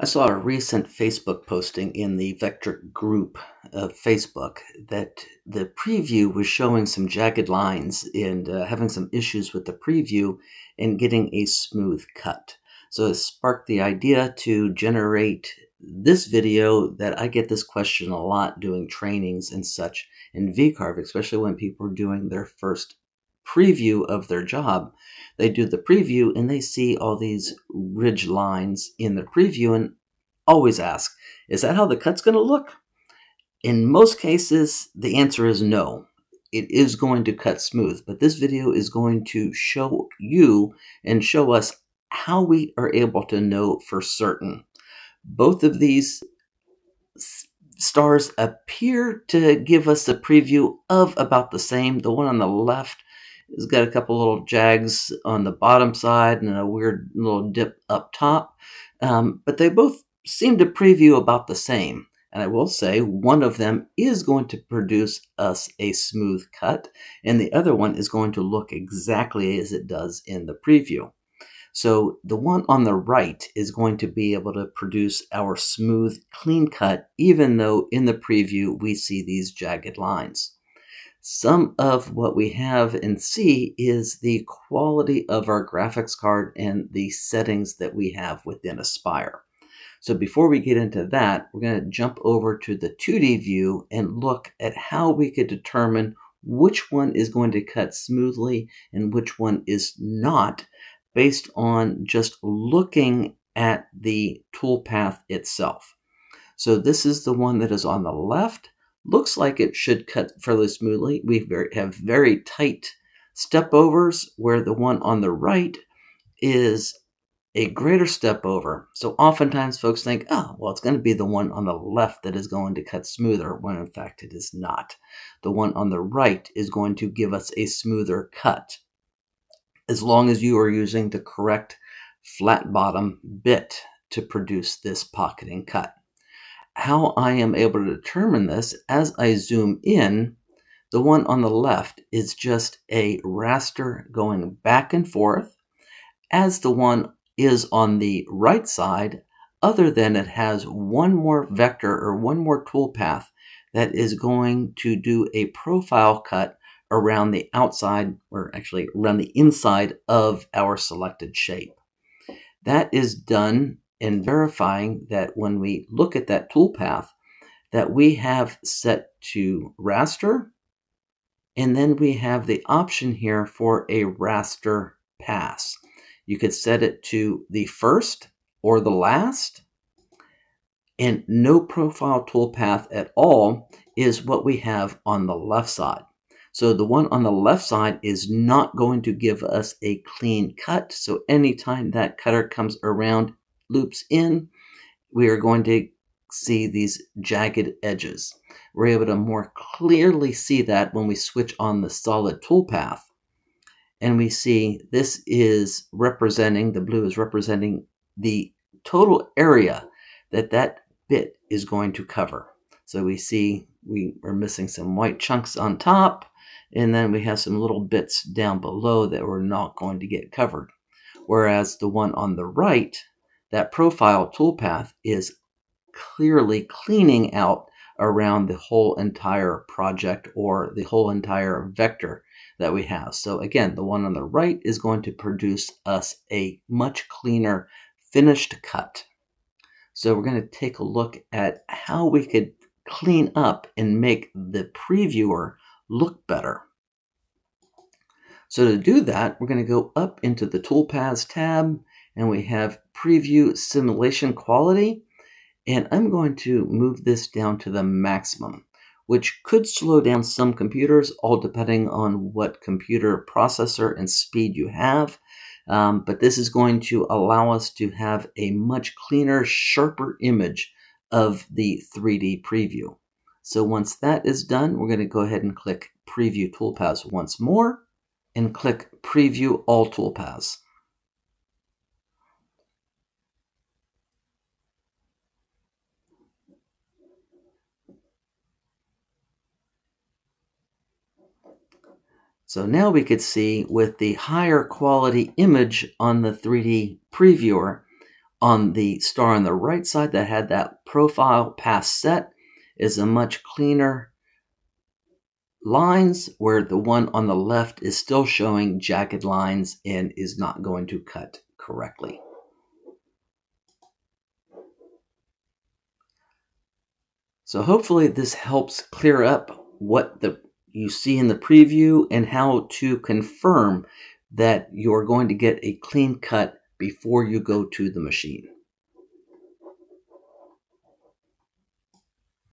I saw a recent Facebook posting in the Vectric group of Facebook that the preview was showing some jagged lines and having some issues with the preview and getting a smooth cut. So it sparked the idea to generate this video that I get this question a lot doing trainings and such in VCarve, especially when people are doing their first preview of their job. They do the preview and they see all these ridge lines in the preview and always ask, is that how the cut's going to look? In most cases, the answer is no. It is going to cut smooth, but this video is going to show you and show us how we are able to know for certain. Both of these stars appear to give us a preview of about the same. The one on the left has got a couple little jags on the bottom side and a weird little dip up top, but they both seem to preview about the same. And I will say one of them is going to produce us a smooth cut, and the other one is going to look exactly as it does in the preview. So the one on the right is going to be able to produce our smooth, clean cut, even though in the preview we see these jagged lines. Some of what we have and see is the quality of our graphics card and the settings that we have within Aspire. So before we get into that, we're going to jump over to the 2D view and look at how we could determine which one is going to cut smoothly and which one is not, based on just looking at the toolpath itself. So this is the one that is on the left. Looks like it should cut fairly smoothly. We have very tight step overs, where the one on the right is a greater step over. So oftentimes folks think, oh, well, it's going to be the one on the left that is going to cut smoother, when in fact it is not. The one on the right is going to give us a smoother cut, as long as you are using the correct flat bottom bit to produce this pocketing cut. How I am able to determine this, as I zoom in, the one on the left is just a raster going back and forth, as the one is on the right side, other than it has one more vector or one more toolpath that is going to do a profile cut around the outside, or actually around the inside of our selected shape. That is done in verifying that when we look at that toolpath, that we have set to raster, and then we have the option here for a raster pass. You could set it to the first or the last, and no profile toolpath at all is what we have on the left side. So the one on the left side is not going to give us a clean cut. So anytime that cutter comes around, loops in, we are going to see these jagged edges. We're able to more clearly see that when we switch on the solid toolpath. And we see this is representing, the blue is representing the total area that that bit is going to cover. So we see we are missing some white chunks on top, and then we have some little bits down below that we're not going to get covered. Whereas the one on the right, that profile toolpath, is clearly cleaning out around the whole entire project or the whole entire vector that we have. So again, the one on the right is going to produce us a much cleaner finished cut. So we're going to take a look at how we could clean up and make the previewer look better. So to do that, we're going to go up into the Toolpaths tab, and we have Preview Simulation Quality, and I'm going to move this down to the maximum, which could slow down some computers, all depending on what computer processor and speed you have. But this is going to allow us to have a much cleaner, sharper image of the 3D preview. So once that is done, we're going to go ahead and click Preview Toolpaths once more, and click Preview All Toolpaths. So now we could see with the higher quality image on the 3D previewer, on the star on the right side that had that profile path set is a much cleaner lines, where the one on the left is still showing jagged lines and is not going to cut correctly. So hopefully this helps clear up what you see in the preview and how to confirm that you're going to get a clean cut before you go to the machine.